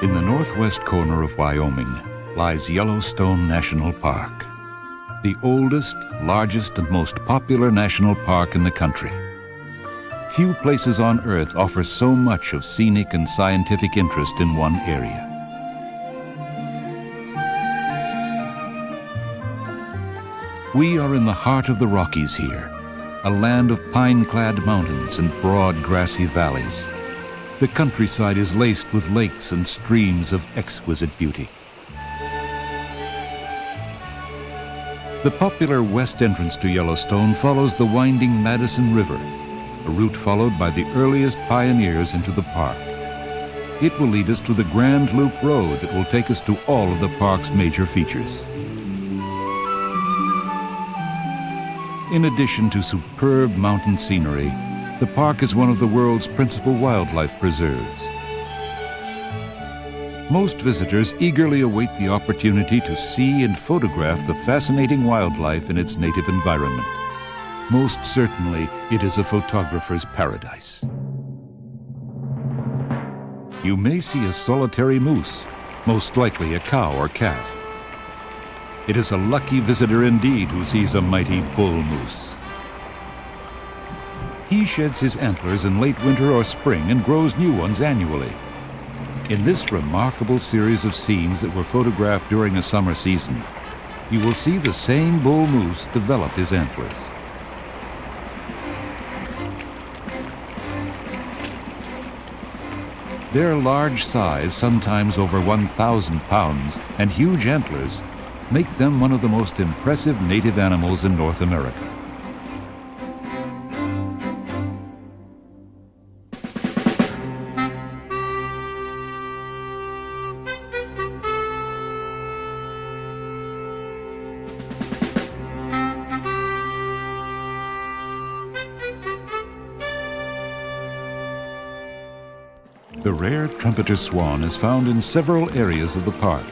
In the northwest corner of Wyoming lies Yellowstone National Park, the oldest, largest, and most popular national park in the country. Few places on Earth offer so much of scenic and scientific interest in one area. We are in the heart of the Rockies here, a land of pine-clad mountains and broad grassy valleys. The countryside is laced with lakes and streams of exquisite beauty. The popular west entrance to Yellowstone follows the winding Madison River, a route followed by the earliest pioneers into the park. It will lead us to the Grand Loop Road that will take us to all of the park's major features. In addition to superb mountain scenery, the park is one of the world's principal wildlife preserves. Most visitors eagerly await the opportunity to see and photograph the fascinating wildlife in its native environment. Most certainly, it is a photographer's paradise. You may see a solitary moose, most likely a cow or calf. It is a lucky visitor indeed who sees a mighty bull moose. He sheds his antlers in late winter or spring and grows new ones annually. In this remarkable series of scenes that were photographed during a summer season, you will see the same bull moose develop his antlers. Their large size, sometimes over 1,000 pounds, and huge antlers make them one of the most impressive native animals in North America. The rare trumpeter swan is found in several areas of the park.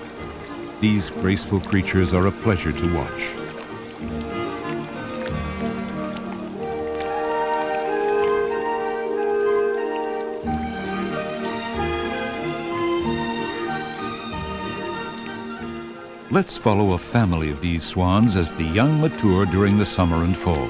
These graceful creatures are a pleasure to watch. Let's follow a family of these swans as the young mature during the summer and fall.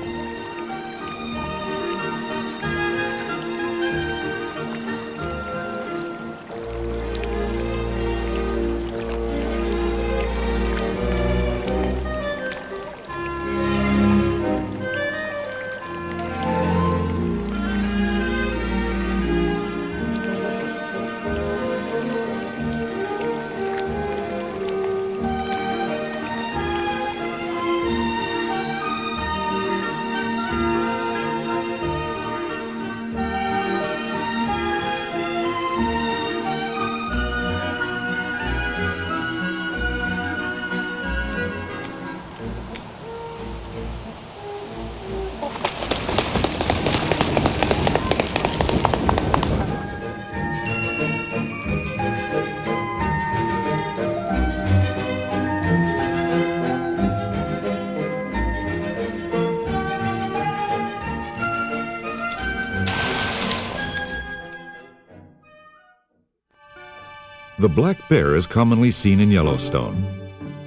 The black bear is commonly seen in Yellowstone.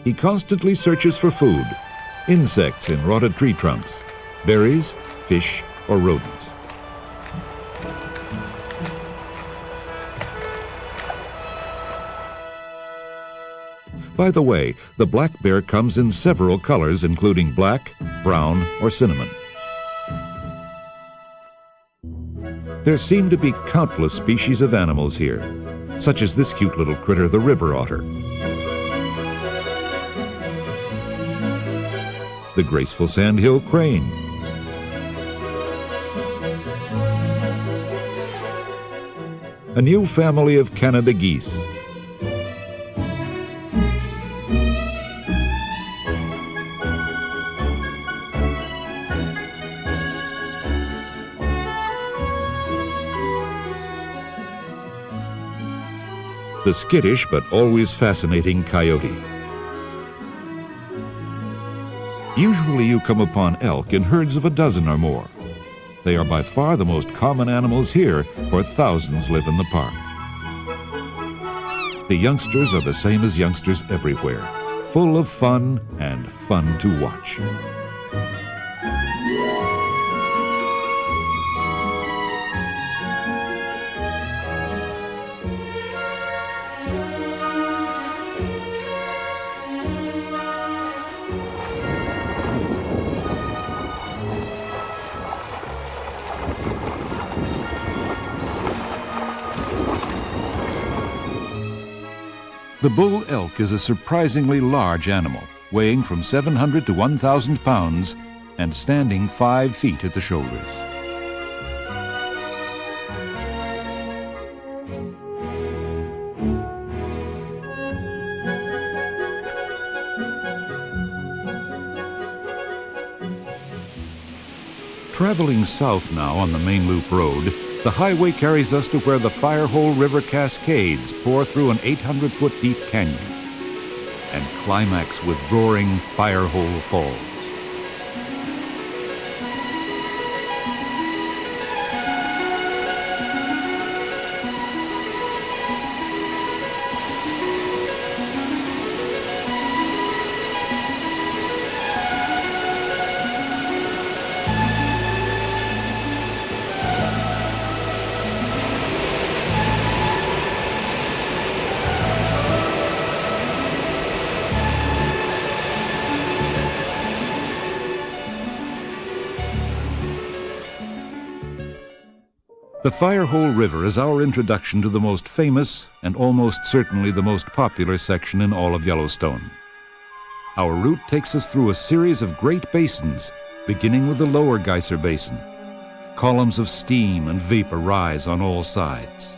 He constantly searches for food, insects in rotted tree trunks, berries, fish, or rodents. By the way, the black bear comes in several colors, including black, brown, or cinnamon. There seem to be countless species of animals here, such as this cute little critter, the river otter, the graceful sandhill crane, a new family of Canada geese, the skittish but always fascinating coyote. Usually you come upon elk in herds of a dozen or more. They are by far the most common animals here, for thousands live in the park. The youngsters are the same as youngsters everywhere, full of fun and fun to watch. The bull elk is a surprisingly large animal, weighing from 700 to 1,000 pounds and standing 5 feet at the shoulders. Traveling south now on the main loop road, the highway carries us to where the Firehole River cascades pour through an 800-foot deep canyon and climax with roaring Firehole Falls. The Firehole River is our introduction to the most famous and almost certainly the most popular section in all of Yellowstone. Our route takes us through a series of great basins, beginning with the lower geyser basin. Columns of steam and vapor rise on all sides.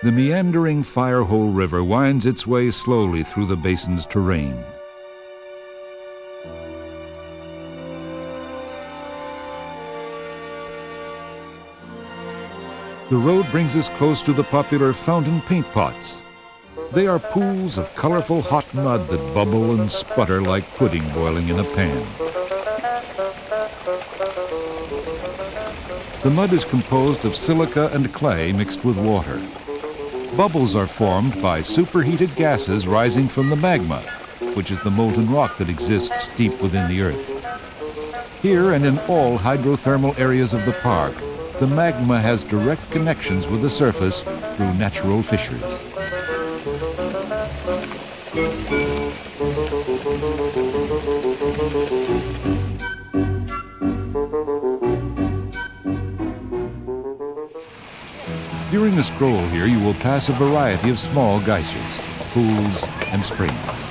The meandering Firehole River winds its way slowly through the basin's terrain. The road brings us close to the popular fountain paint pots. They are pools of colorful hot mud that bubble and sputter like pudding boiling in a pan. The mud is composed of silica and clay mixed with water. Bubbles are formed by superheated gases rising from the magma, which is the molten rock that exists deep within the earth. Here and in all hydrothermal areas of the park, the magma has direct connections with the surface through natural fissures. During a stroll here, you will pass a variety of small geysers, pools, and springs.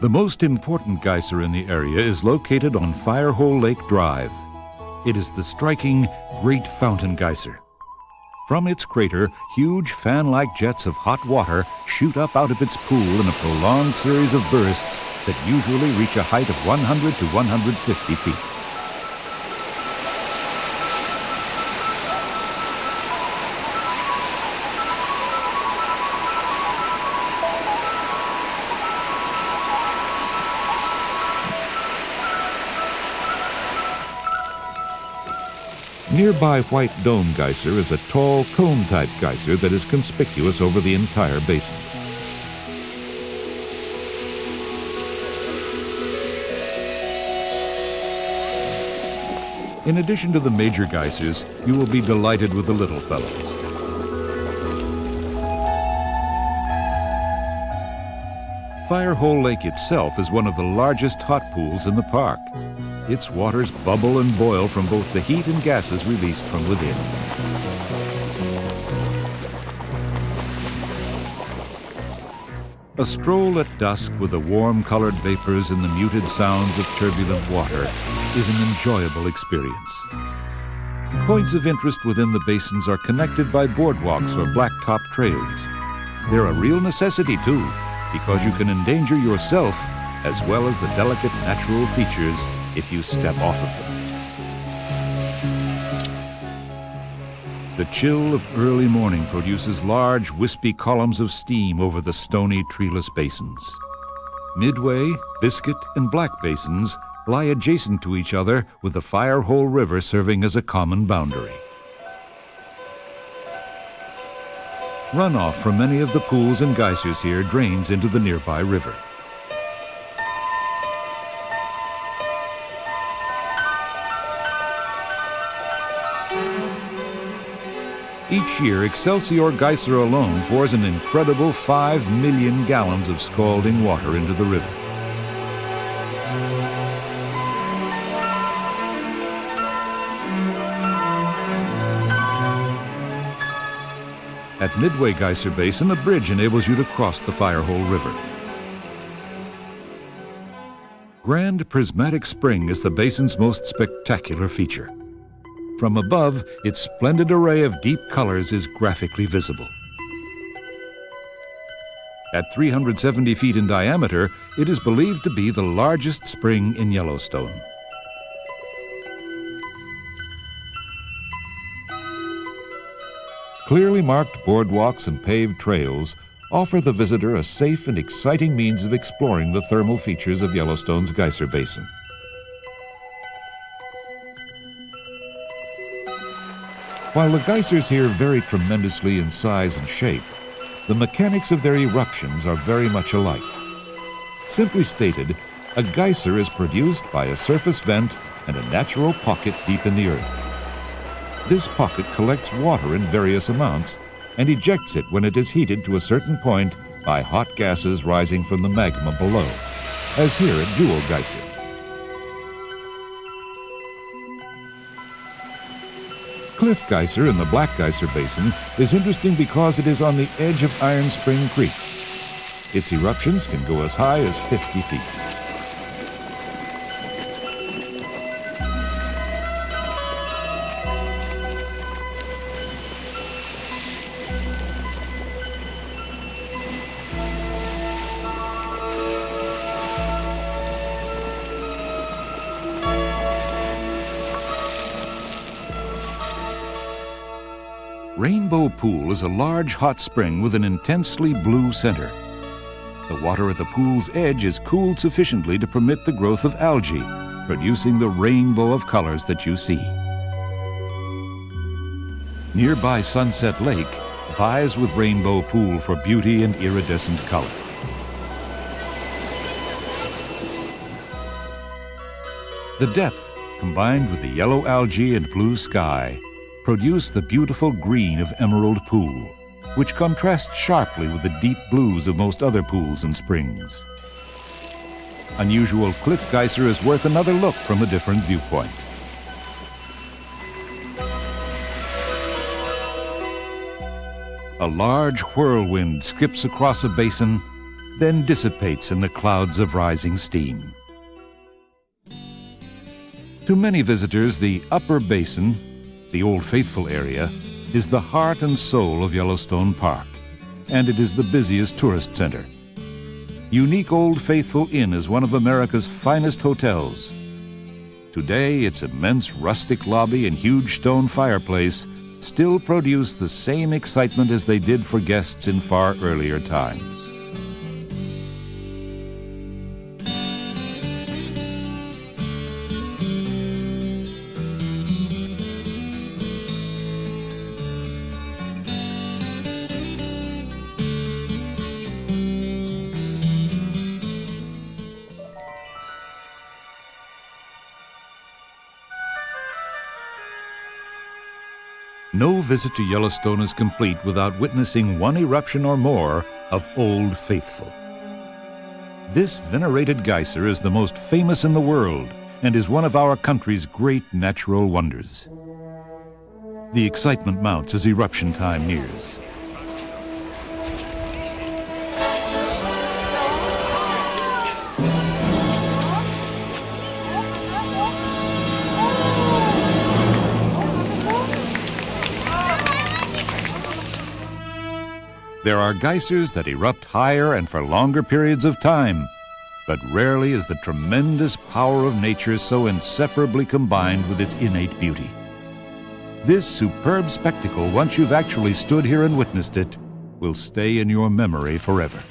The most important geyser in the area is located on Firehole Lake Drive. It is the striking Great Fountain Geyser. From its crater, huge fan-like jets of hot water shoot up out of its pool in a prolonged series of bursts that usually reach a height of 100 to 150 feet. Nearby White Dome Geyser is a tall, cone-type geyser that is conspicuous over the entire basin. In addition to the major geysers, you will be delighted with the little fellows. Firehole Lake itself is one of the largest hot pools in the park. Its waters bubble and boil from both the heat and gases released from within. A stroll at dusk with the warm-colored vapors and the muted sounds of turbulent water is an enjoyable experience. Points of interest within the basins are connected by boardwalks or blacktop trails. They're a real necessity, too, because you can endanger yourself as well as the delicate natural features if you step off of them. The chill of early morning produces large, wispy columns of steam over the stony, treeless basins. Midway, Biscuit, and Black basins lie adjacent to each other with the Firehole River serving as a common boundary. Runoff from many of the pools and geysers here drains into the nearby river. Each year, Excelsior Geyser alone pours an incredible 5 million gallons of scalding water into the river. At Midway Geyser Basin, a bridge enables you to cross the Firehole River. Grand Prismatic Spring is the basin's most spectacular feature. From above, its splendid array of deep colors is graphically visible. At 370 feet in diameter, it is believed to be the largest spring in Yellowstone. Clearly marked boardwalks and paved trails offer the visitor a safe and exciting means of exploring the thermal features of Yellowstone's geyser basin. While the geysers here vary tremendously in size and shape, the mechanics of their eruptions are very much alike. Simply stated, a geyser is produced by a surface vent and a natural pocket deep in the earth. This pocket collects water in various amounts and ejects it when it is heated to a certain point by hot gases rising from the magma below, as here at Jewel Geyser. Cliff Geyser in the Black Geyser Basin is interesting because it is on the edge of Iron Spring Creek. Its eruptions can go as high as 50 feet. Rainbow Pool is a large hot spring with an intensely blue center. The water at the pool's edge is cooled sufficiently to permit the growth of algae, producing the rainbow of colors that you see. Nearby Sunset Lake vies with Rainbow Pool for beauty and iridescent color. The depth, combined with the yellow algae and blue sky, produce the beautiful green of Emerald Pool, which contrasts sharply with the deep blues of most other pools and springs. Unusual Cliff Geyser is worth another look from a different viewpoint. A large whirlwind skips across a basin, then dissipates in the clouds of rising steam. To many visitors, the Upper Basin, the Old Faithful area, is the heart and soul of Yellowstone Park, and it is the busiest tourist center. Unique Old Faithful Inn is one of America's finest hotels. Today, its immense rustic lobby and huge stone fireplace still produce the same excitement as they did for guests in far earlier times. No visit to Yellowstone is complete without witnessing one eruption or more of Old Faithful. This venerated geyser is the most famous in the world and is one of our country's great natural wonders. The excitement mounts as eruption time nears. There are geysers that erupt higher and for longer periods of time, but rarely is the tremendous power of nature so inseparably combined with its innate beauty. This superb spectacle, once you've actually stood here and witnessed it, will stay in your memory forever.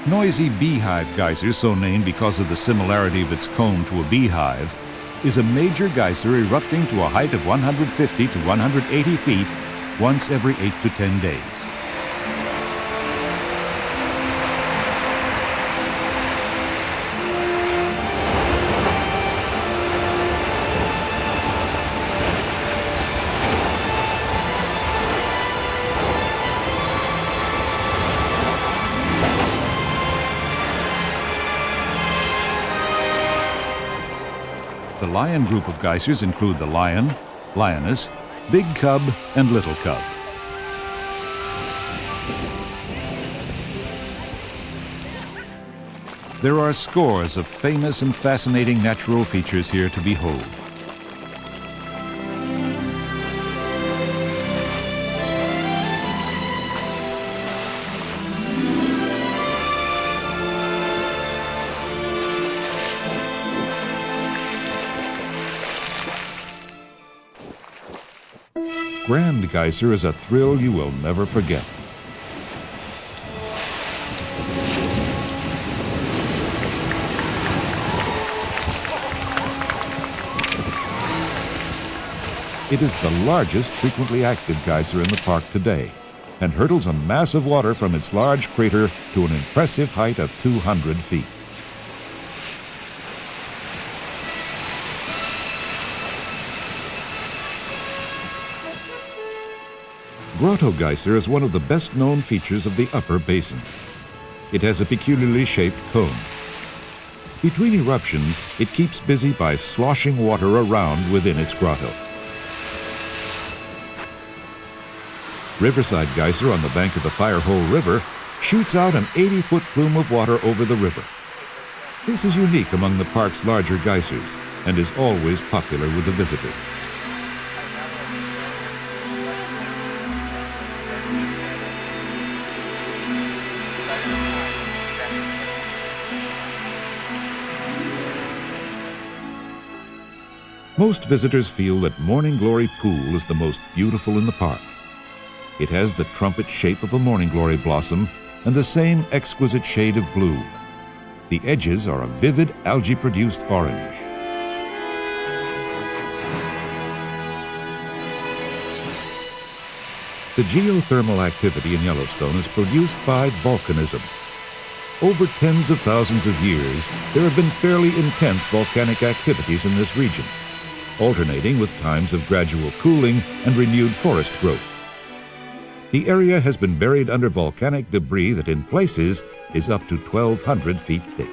Noisy Beehive Geyser, so named because of the similarity of its cone to a beehive, is a major geyser erupting to a height of 150 to 180 feet once every 8 to 10 days. The lion group of geysers include the lion, lioness, big cub, and little cub. There are scores of famous and fascinating natural features here to behold. Grand Geyser is a thrill you will never forget. It is the largest frequently active geyser in the park today and hurtles a mass of water from its large crater to an impressive height of 200 feet. Grotto Geyser is one of the best-known features of the Upper Basin. It has a peculiarly shaped cone. Between eruptions, it keeps busy by sloshing water around within its grotto. Riverside Geyser on the bank of the Firehole River shoots out an 80-foot plume of water over the river. This is unique among the park's larger geysers and is always popular with the visitors. Most visitors feel that Morning Glory Pool is the most beautiful in the park. It has the trumpet shape of a morning glory blossom and the same exquisite shade of blue. The edges are a vivid algae-produced orange. The geothermal activity in Yellowstone is produced by volcanism. Over tens of thousands of years, there have been fairly intense volcanic activities in this region, alternating with times of gradual cooling and renewed forest growth. The area has been buried under volcanic debris that in places is up to 1,200 feet thick.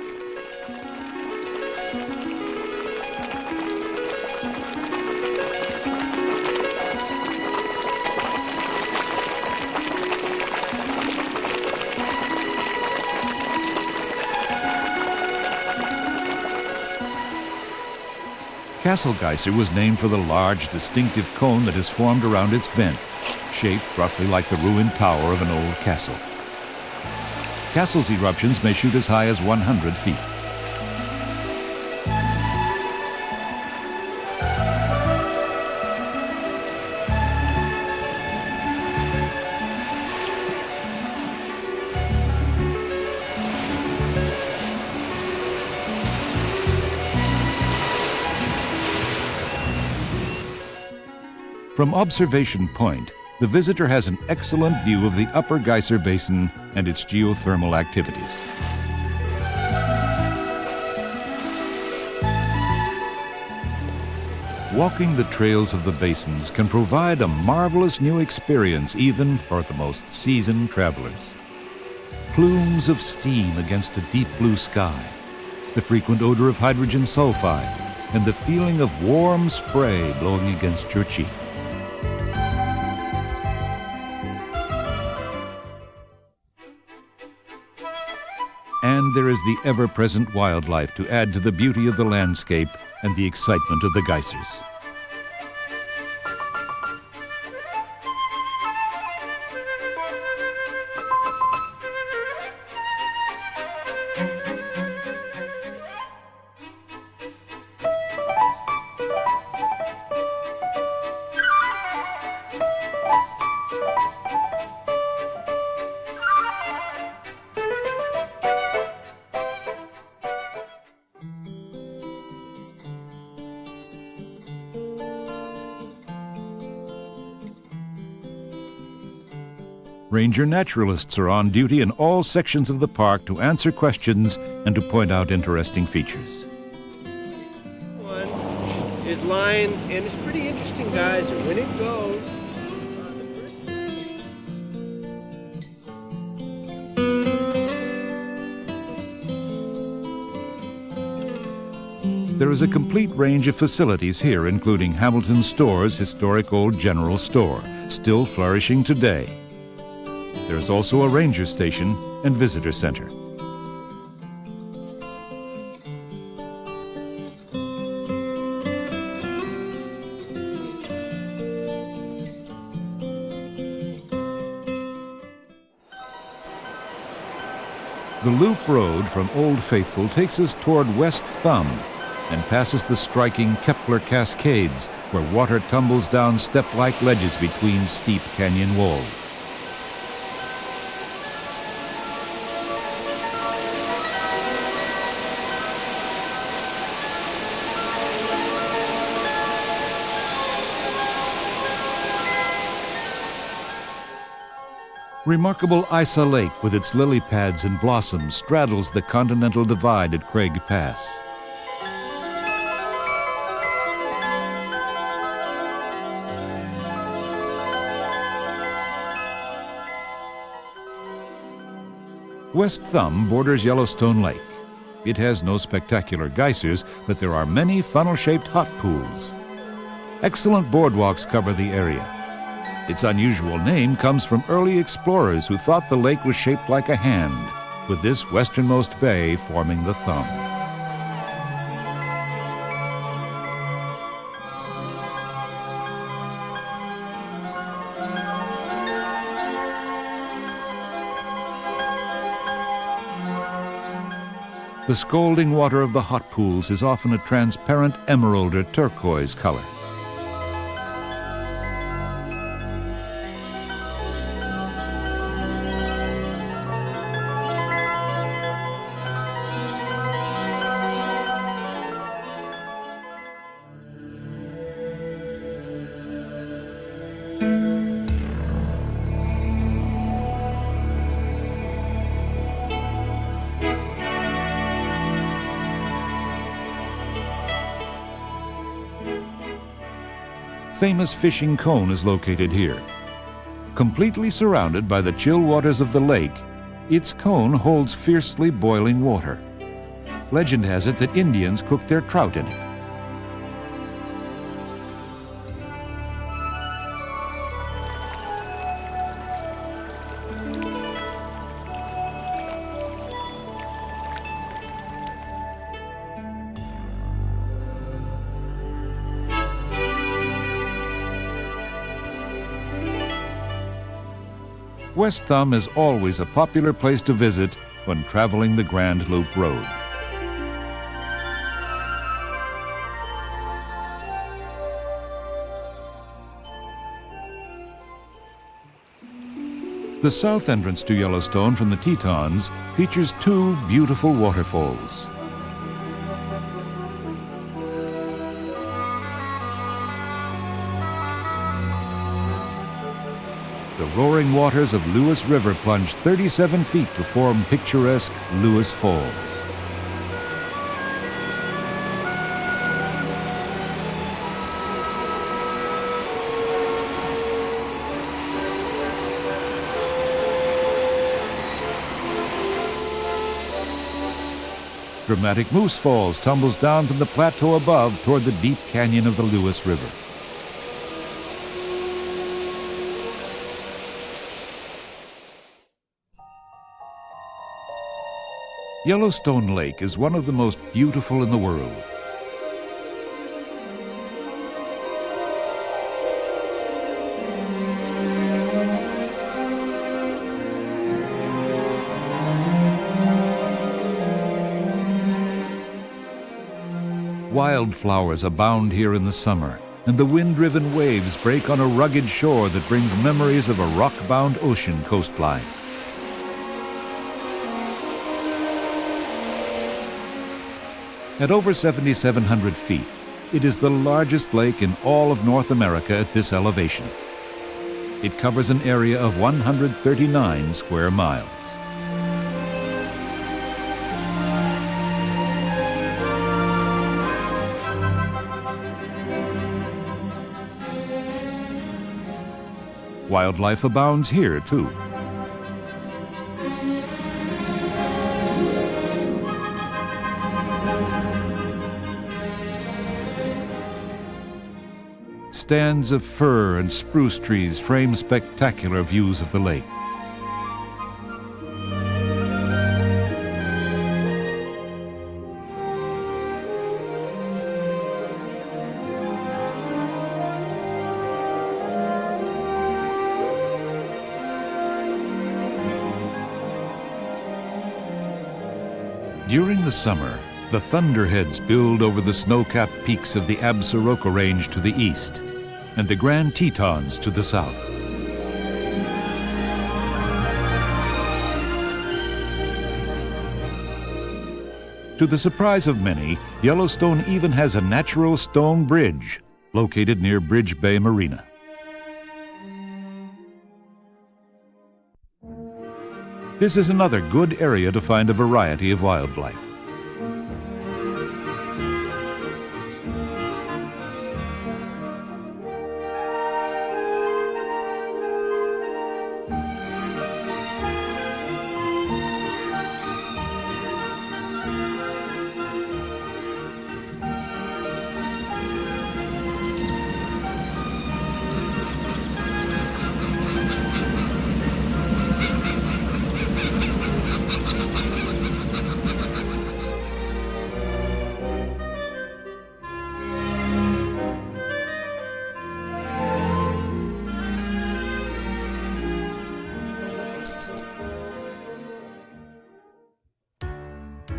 Castle Geyser was named for the large, distinctive cone that is formed around its vent, shaped roughly like the ruined tower of an old castle. Castle's eruptions may shoot as high as 100 feet. From Observation Point, the visitor has an excellent view of the Upper Geyser Basin and its geothermal activities. Walking the trails of the basins can provide a marvelous new experience even for the most seasoned travelers. Plumes of steam against a deep blue sky, the frequent odor of hydrogen sulfide, and the feeling of warm spray blowing against your cheek. And there is the ever-present wildlife to add to the beauty of the landscape and the excitement of the geysers. Ranger naturalists are on duty in all sections of the park to answer questions and to point out interesting features. One is lying, and it's pretty interesting, guys, when it goes. There is a complete range of facilities here, including Hamilton Store's historic old general store, still flourishing today. There is also a ranger station and visitor center. The loop road from Old Faithful takes us toward West Thumb and passes the striking Kepler Cascades, where water tumbles down step-like ledges between steep canyon walls. Remarkable Isa Lake with its lily pads and blossoms straddles the Continental Divide at Craig Pass. West Thumb borders Yellowstone Lake. It has no spectacular geysers, but there are many funnel-shaped hot pools. Excellent boardwalks cover the area. Its unusual name comes from early explorers who thought the lake was shaped like a hand, with this westernmost bay forming the thumb. The scalding water of the hot pools is often a transparent emerald or turquoise color. Famous fishing cone is located here. Completely surrounded by the chill waters of the lake, its cone holds fiercely boiling water. Legend has it that Indians cooked their trout in it. West Thumb is always a popular place to visit when traveling the Grand Loop Road. The south entrance to Yellowstone from the Tetons features two beautiful waterfalls. The roaring waters of Lewis River plunge 37 feet to form picturesque Lewis Falls. Dramatic Moose Falls tumbles down from the plateau above toward the deep canyon of the Lewis River. Yellowstone Lake is one of the most beautiful in the world. Wildflowers abound here in the summer, and the wind-driven waves break on a rugged shore that brings memories of a rock-bound ocean coastline. At over 7,700 feet, it is the largest lake in all of North America at this elevation. It covers an area of 139 square miles. Wildlife abounds here, too. Stands of fir and spruce trees frame spectacular views of the lake. During the summer, the thunderheads build over the snow-capped peaks of the Absaroka Range to the east, and the Grand Tetons to the south. To the surprise of many, Yellowstone even has a natural stone bridge located near Bridge Bay Marina. This is another good area to find a variety of wildlife.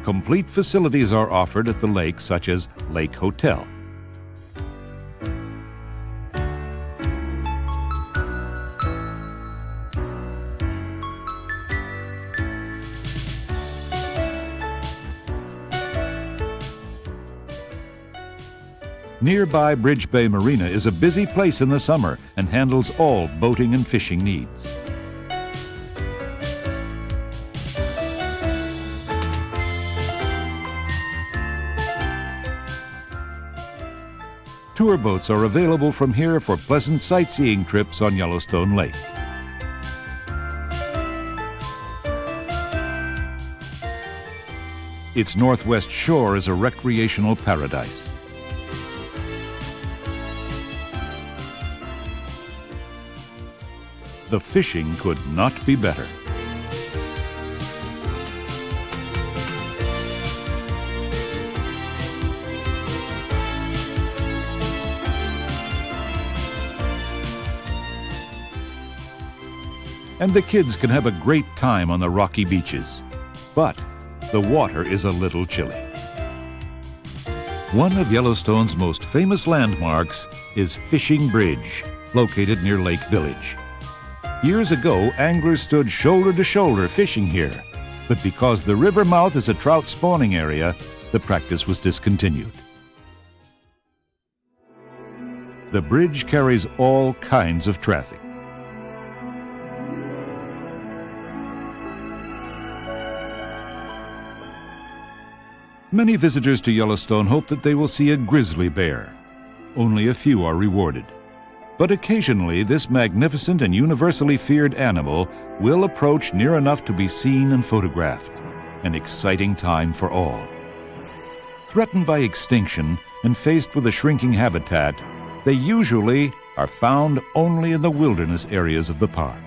Complete facilities are offered at the lake, such as Lake Hotel. Nearby Bridge Bay Marina is a busy place in the summer and handles all boating and fishing needs. Tour boats are available from here for pleasant sightseeing trips on Yellowstone Lake. Its northwest shore is a recreational paradise. The fishing could not be better. And the kids can have a great time on the rocky beaches. But the water is a little chilly. One of Yellowstone's most famous landmarks is Fishing Bridge, located near Lake Village. Years ago, anglers stood shoulder to shoulder fishing here, but because the river mouth is a trout spawning area, the practice was discontinued. The bridge carries all kinds of traffic. Many visitors to Yellowstone hope that they will see a grizzly bear. Only a few are rewarded. But occasionally, this magnificent and universally feared animal will approach near enough to be seen and photographed. An exciting time for all. Threatened by extinction and faced with a shrinking habitat, they usually are found only in the wilderness areas of the park.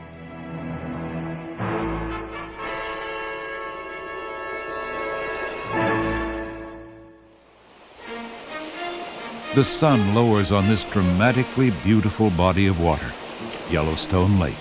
The sun lowers on this dramatically beautiful body of water, Yellowstone Lake.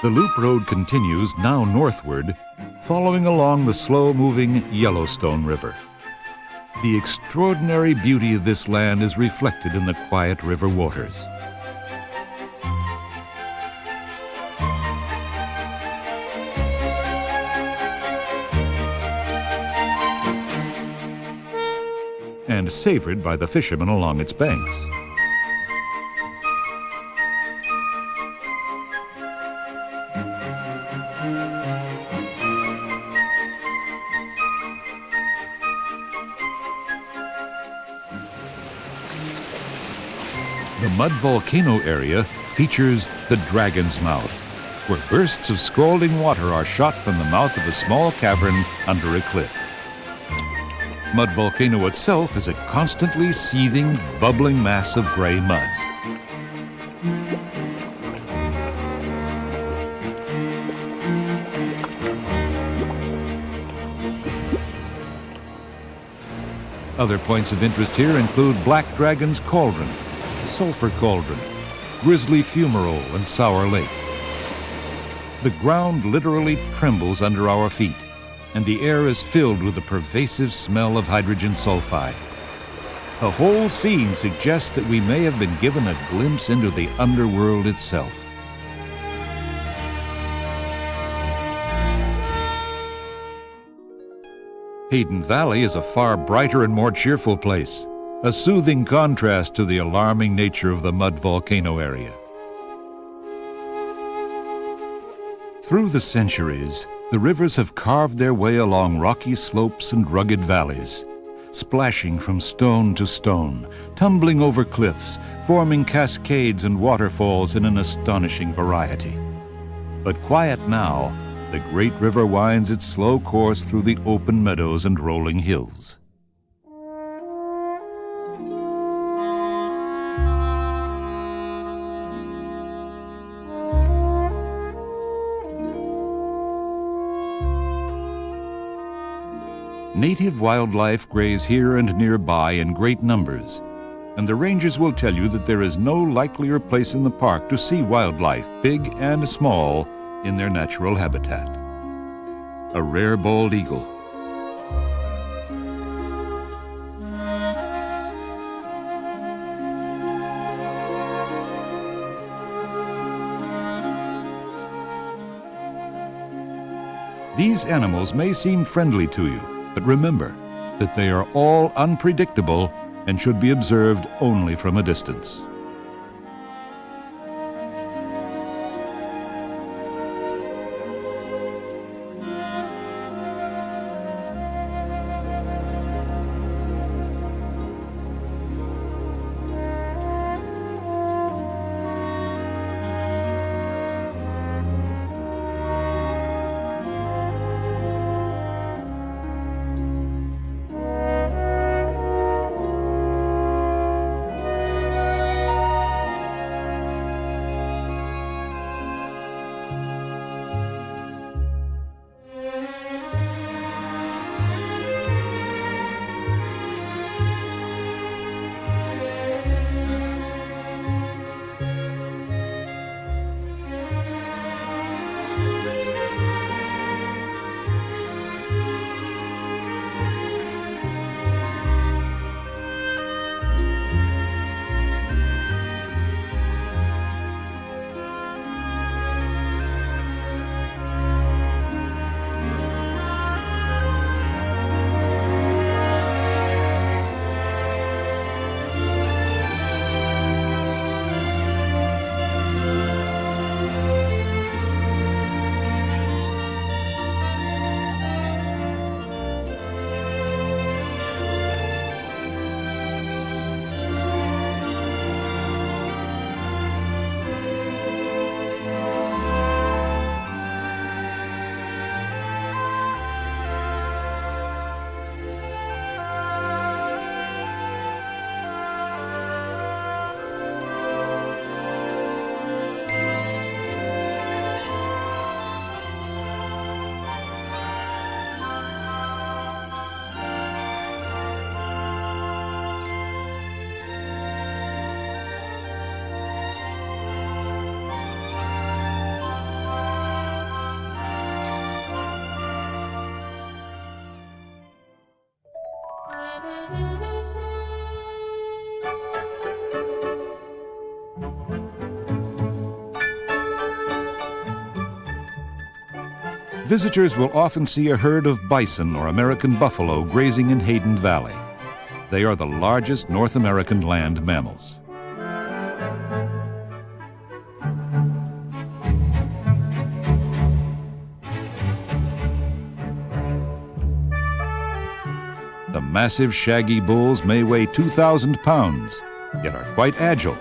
The loop road continues now northward, following along the slow-moving Yellowstone River. The extraordinary beauty of this land is reflected in the quiet river waters. And savored by the fishermen along its banks. The mud volcano area features the Dragon's Mouth, where bursts of scalding water are shot from the mouth of a small cavern under a cliff. Mud volcano itself is a constantly seething, bubbling mass of gray mud. Other points of interest here include Black Dragon's Cauldron, Sulphur Cauldron, Grizzly Fumarole, and Sour Lake. The ground literally trembles under our feet, and the air is filled with a pervasive smell of hydrogen sulfide. The whole scene suggests that we may have been given a glimpse into the underworld itself. Hayden Valley is a far brighter and more cheerful place, a soothing contrast to the alarming nature of the mud volcano area. Through the centuries, the rivers have carved their way along rocky slopes and rugged valleys, splashing from stone to stone, tumbling over cliffs, forming cascades and waterfalls in an astonishing variety. But quiet now, the great river winds its slow course through the open meadows and rolling hills. Native wildlife graze here and nearby in great numbers, and the rangers will tell you that there is no likelier place in the park to see wildlife, big and small, in their natural habitat. A rare bald eagle, these animals may seem friendly to you, but remember that they are all unpredictable and should be observed only from a distance. Visitors will often see a herd of bison or American buffalo grazing in Hayden Valley. They are the largest North American land mammals. The massive shaggy bulls may weigh 2,000 pounds, yet are quite agile,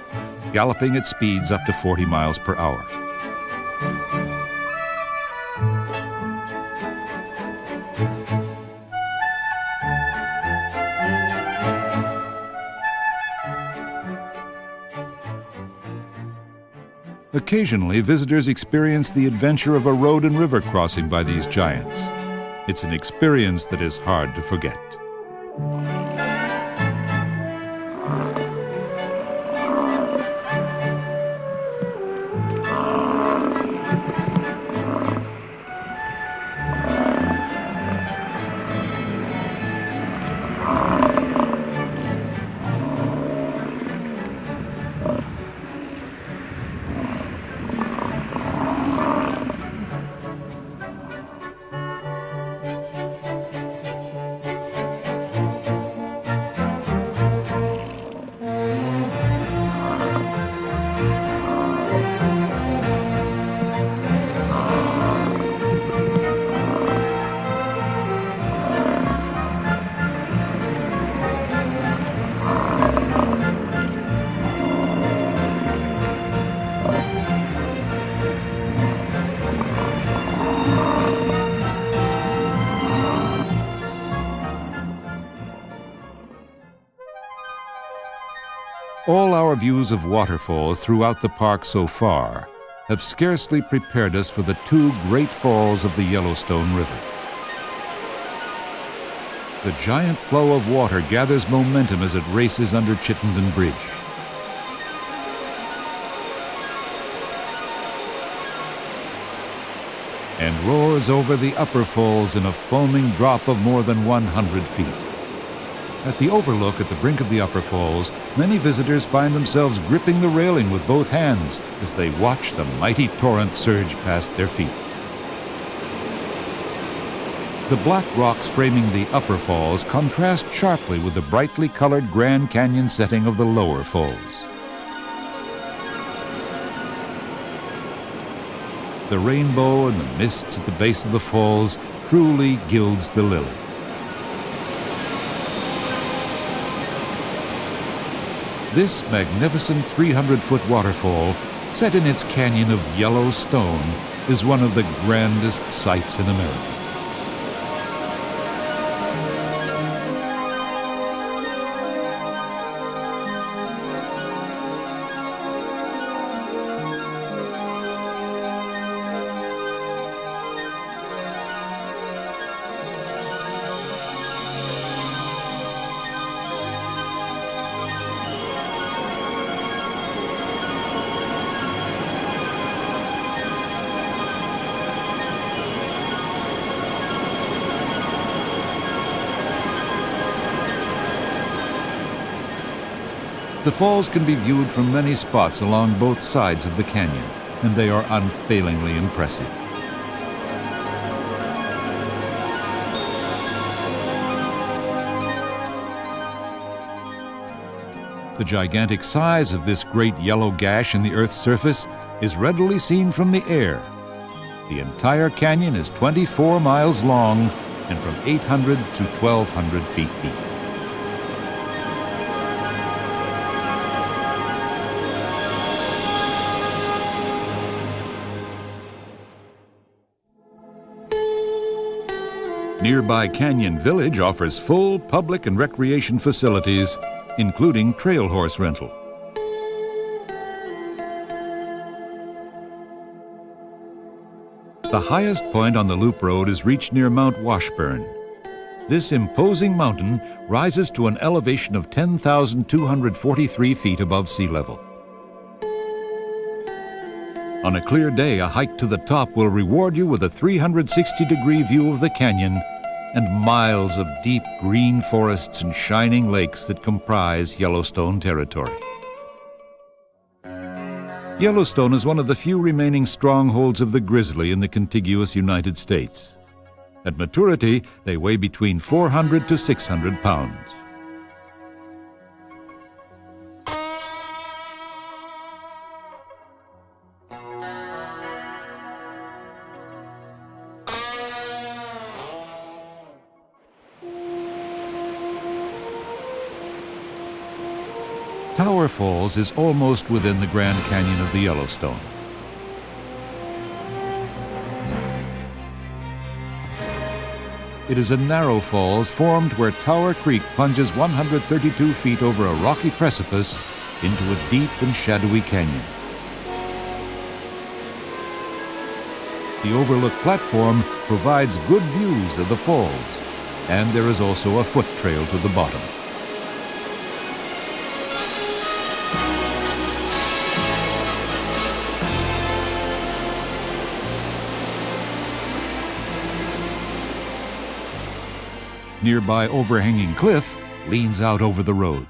galloping at speeds up to 40 miles per hour. Occasionally, visitors experience the adventure of a road and river crossing by these giants. It's an experience that is hard to forget. All our views of waterfalls throughout the park so far have scarcely prepared us for the two great falls of the Yellowstone River. The giant flow of water gathers momentum as it races under Chittenden Bridge. And roars over the upper falls in a foaming drop of more than 100 feet. At the overlook at the brink of the upper falls, many visitors find themselves gripping the railing with both hands as they watch the mighty torrent surge past their feet. The black rocks framing the upper falls contrast sharply with the brightly colored Grand Canyon setting of the lower falls. The rainbow and the mists at the base of the falls truly gilds the lily. This magnificent 300-foot waterfall, set in its canyon of Yellowstone, is one of the grandest sights in America. The falls can be viewed from many spots along both sides of the canyon, and they are unfailingly impressive. The gigantic size of this great yellow gash in the Earth's surface is readily seen from the air. The entire canyon is 24 miles long and from 800 to 1,200 feet deep. Nearby Canyon Village offers full public and recreation facilities, including trail horse rental. The highest point on the loop road is reached near Mount Washburn. This imposing mountain rises to an elevation of 10,243 feet above sea level. On a clear day, a hike to the top will reward you with a 360-degree view of the canyon and miles of deep green forests and shining lakes that comprise Yellowstone territory. Yellowstone is one of the few remaining strongholds of the grizzly in the contiguous United States. At maturity, they weigh between 400 to 600 pounds. Tower Falls is almost within the Grand Canyon of the Yellowstone. It is a narrow falls formed where Tower Creek plunges 132 feet over a rocky precipice into a deep and shadowy canyon. The overlook platform provides good views of the falls, and there is also a foot trail to the bottom. Nearby overhanging cliff leans out over the road.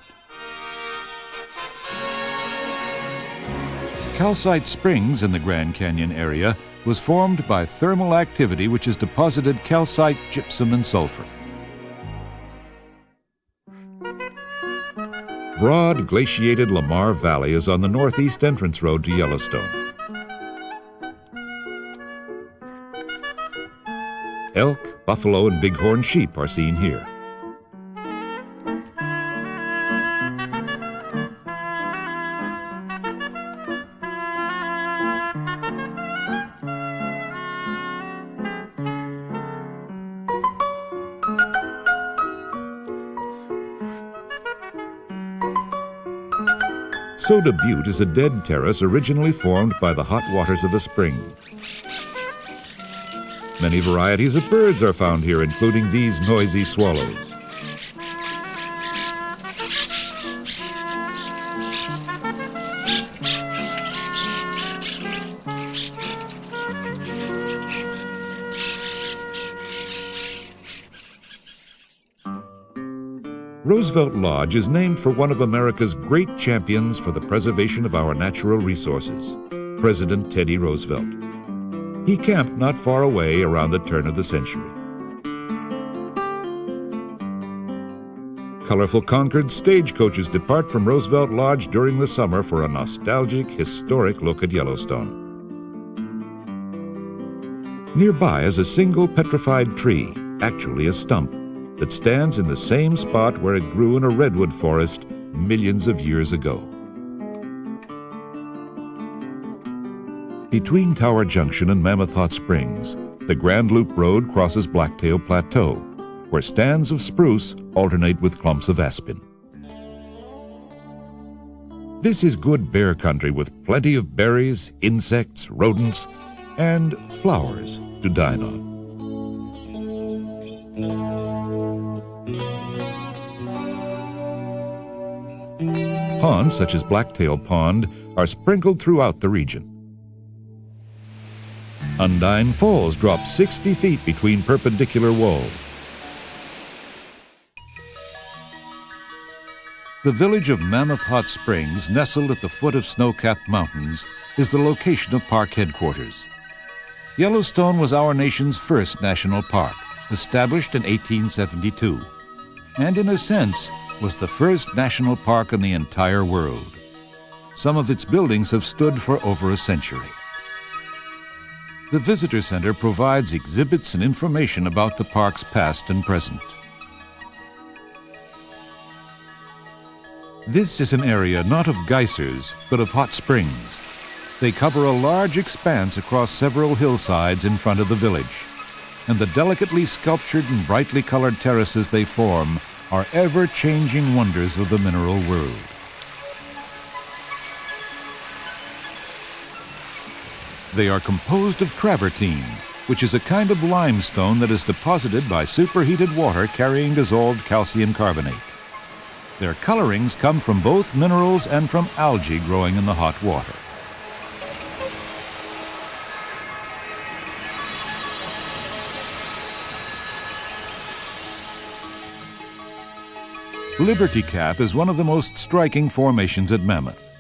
Calcite Springs in the Grand Canyon area was formed by thermal activity which has deposited calcite, gypsum, and sulfur. Broad glaciated Lamar Valley is on the northeast entrance road to Yellowstone. Elk, buffalo, and bighorn sheep are seen here. Soda Butte is a dead terrace originally formed by the hot waters of a spring. Many varieties of birds are found here, including these noisy swallows. Roosevelt Lodge is named for one of America's great champions for the preservation of our natural resources, President Teddy Roosevelt. He camped not far away around the turn of the century. Colorful Concord stagecoaches depart from Roosevelt Lodge during the summer for a nostalgic, historic look at Yellowstone. Nearby is a single petrified tree, actually a stump, that stands in the same spot where it grew in a redwood forest millions of years ago. Between Tower Junction and Mammoth Hot Springs, the Grand Loop Road crosses Blacktail Plateau, where stands of spruce alternate with clumps of aspen. This is good bear country with plenty of berries, insects, rodents, and flowers to dine on. Ponds such as Blacktail Pond are sprinkled throughout the region. Undine Falls drop 60 feet between perpendicular walls. The village of Mammoth Hot Springs, nestled at the foot of snow-capped mountains, is the location of park headquarters. Yellowstone was our nation's first national park, established in 1872, and in a sense was the first national park in the entire world. Some of its buildings have stood for over a century. The Visitor Center provides exhibits and information about the park's past and present. This is an area not of geysers, but of hot springs. They cover a large expanse across several hillsides in front of the village, and the delicately sculptured and brightly colored terraces they form are ever-changing wonders of the mineral world. They are composed of travertine, which is a kind of limestone that is deposited by superheated water carrying dissolved calcium carbonate. Their colorings come from both minerals and from algae growing in the hot water. Liberty Cap is one of the most striking formations at Mammoth.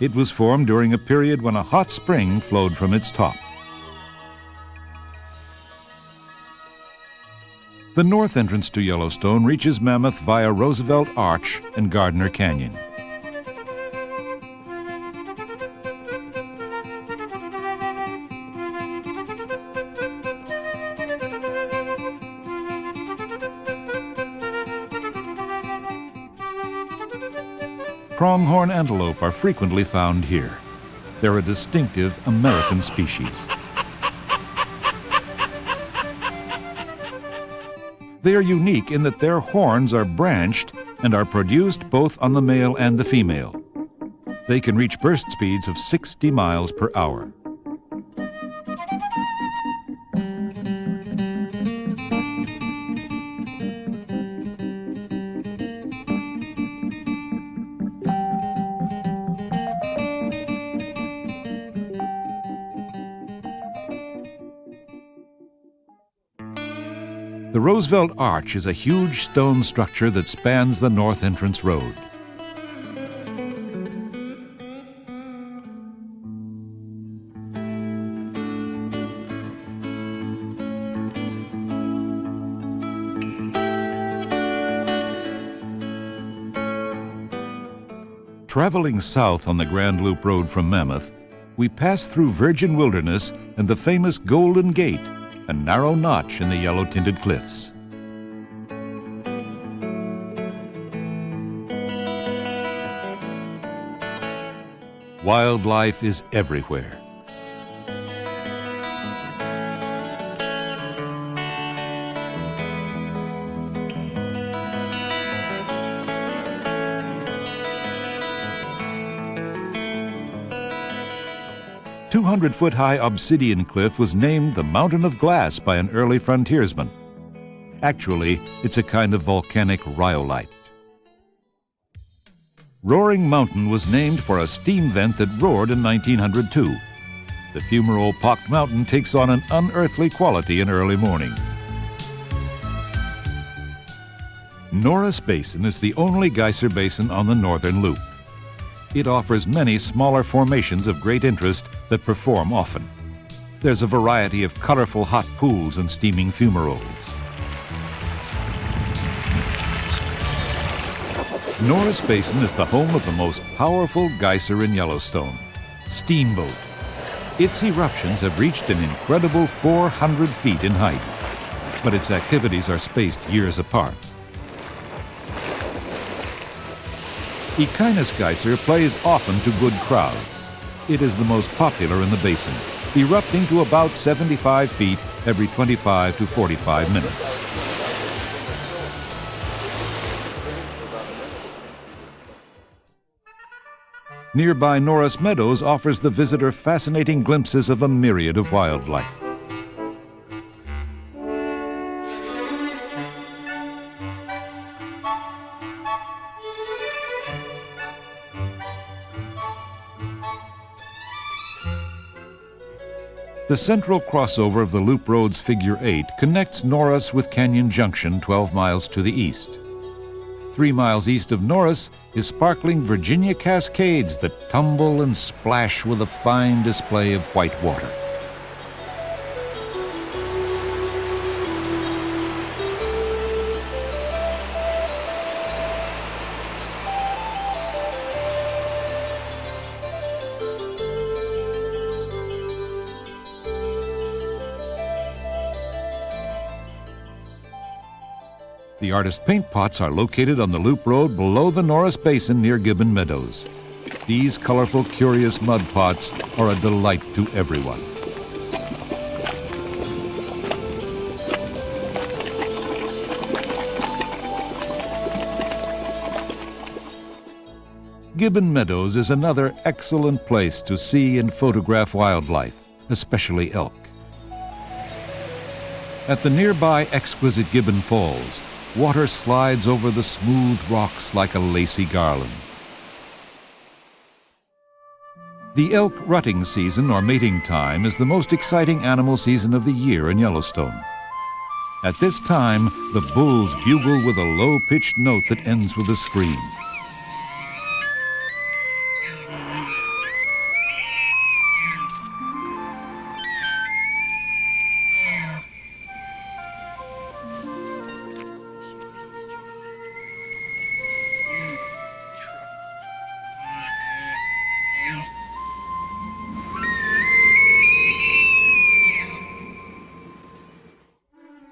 It was formed during a period when a hot spring flowed from its top. The north entrance to Yellowstone reaches Mammoth via Roosevelt Arch and Gardner Canyon. Pronghorn antelope are frequently found here. They're a distinctive American species. They are unique in that their horns are branched and are produced both on the male and the female. They can reach burst speeds of 60 miles per hour. The Roosevelt Arch is a huge stone structure that spans the north entrance road. Traveling south on the Grand Loop Road from Mammoth, we pass through virgin wilderness and the famous Golden Gate, a narrow notch in the yellow-tinted cliffs. Wildlife is everywhere. A 200-foot-high obsidian cliff was named the Mountain of Glass by an early frontiersman. Actually, it's a kind of volcanic rhyolite. Roaring Mountain was named for a steam vent that roared in 1902. The fumarole pocked mountain takes on an unearthly quality in early morning. Norris Basin is the only geyser basin on the northern loop. It offers many smaller formations of great interest that perform often. There's a variety of colorful hot pools and steaming fumaroles. Norris Basin is the home of the most powerful geyser in Yellowstone, Steamboat. Its eruptions have reached an incredible 400 feet in height, but its activities are spaced years apart. Ekinas Geyser plays often to good crowds. It is the most popular in the basin, erupting to about 75 feet every 25 to 45 minutes. Nearby Norris Meadows offers the visitor fascinating glimpses of a myriad of wildlife. The central crossover of the Loop Road's Figure 8 connects Norris with Canyon Junction 12 miles to the east. 3 miles east of Norris is sparkling Virginia Cascades that tumble and splash with a fine display of white water. The artist paint pots are located on the Loop Road below the Norris Basin near Gibbon Meadows. These colorful, curious mud pots are a delight to everyone. Gibbon Meadows is another excellent place to see and photograph wildlife, especially elk. At the nearby exquisite Gibbon Falls, water slides over the smooth rocks like a lacy garland. The elk rutting season, or mating time, is the most exciting animal season of the year in Yellowstone. At this time, the bulls bugle with a low-pitched note that ends with a scream.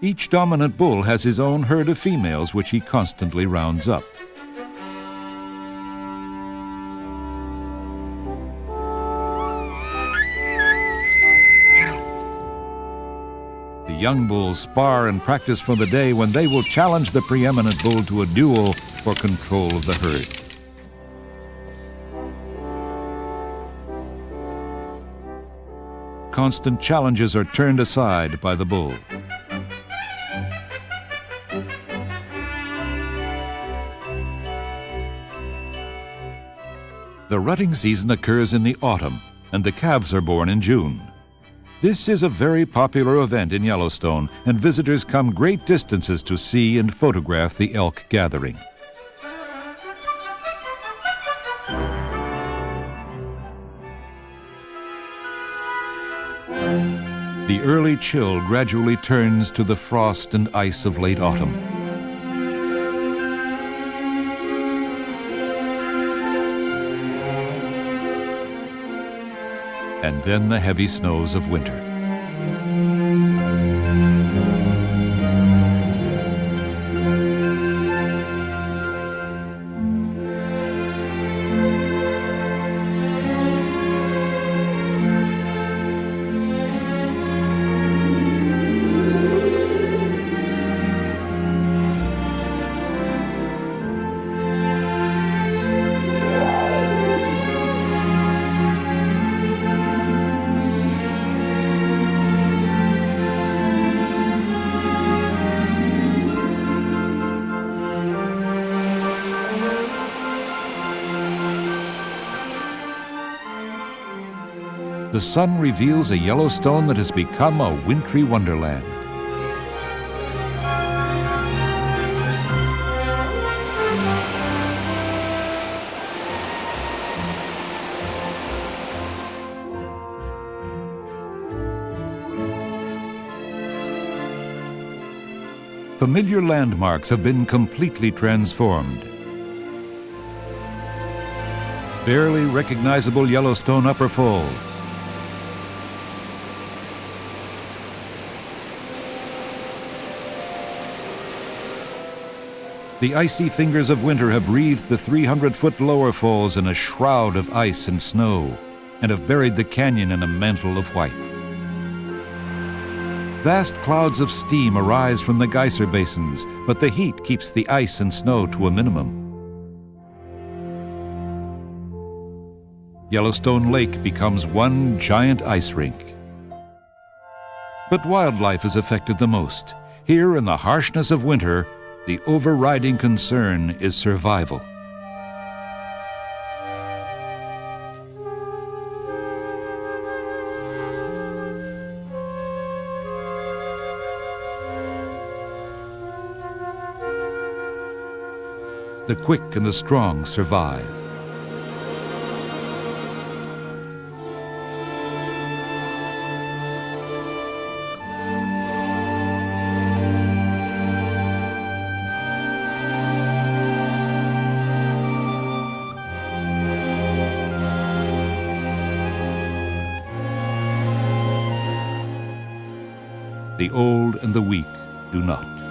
Each dominant bull has his own herd of females which he constantly rounds up. The young bulls spar and practice for the day when they will challenge the preeminent bull to a duel for control of the herd. Constant challenges are turned aside by the bull. The rutting season occurs in the autumn, and the calves are born in June. This is a very popular event in Yellowstone, and visitors come great distances to see and photograph the elk gathering. The early chill gradually turns to the frost and ice of late autumn. And then the heavy snows of winter. The sun reveals a Yellowstone that has become a wintry wonderland. familiar landmarks have been completely transformed. Barely recognizable Yellowstone Upper Falls, the icy fingers of winter have wreathed the 300-foot lower falls in a shroud of ice and snow, and have buried the canyon in a mantle of white. Vast clouds of steam arise from the geyser basins, but the heat keeps the ice and snow to a minimum. Yellowstone Lake becomes one giant ice rink. But wildlife is affected the most. Here, in the harshness of winter, the overriding concern is survival. The quick and the strong survive. The old and the weak do not.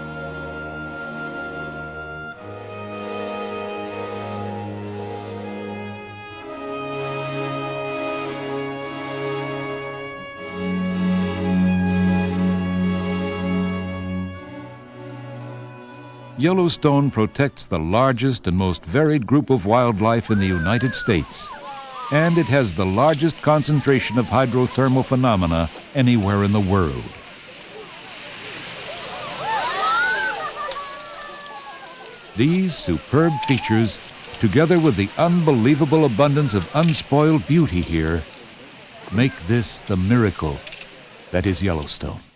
Yellowstone protects the largest and most varied group of wildlife in the United States, and it has the largest concentration of hydrothermal phenomena anywhere in the world. These superb features, together with the unbelievable abundance of unspoiled beauty here, make this the miracle that is Yellowstone.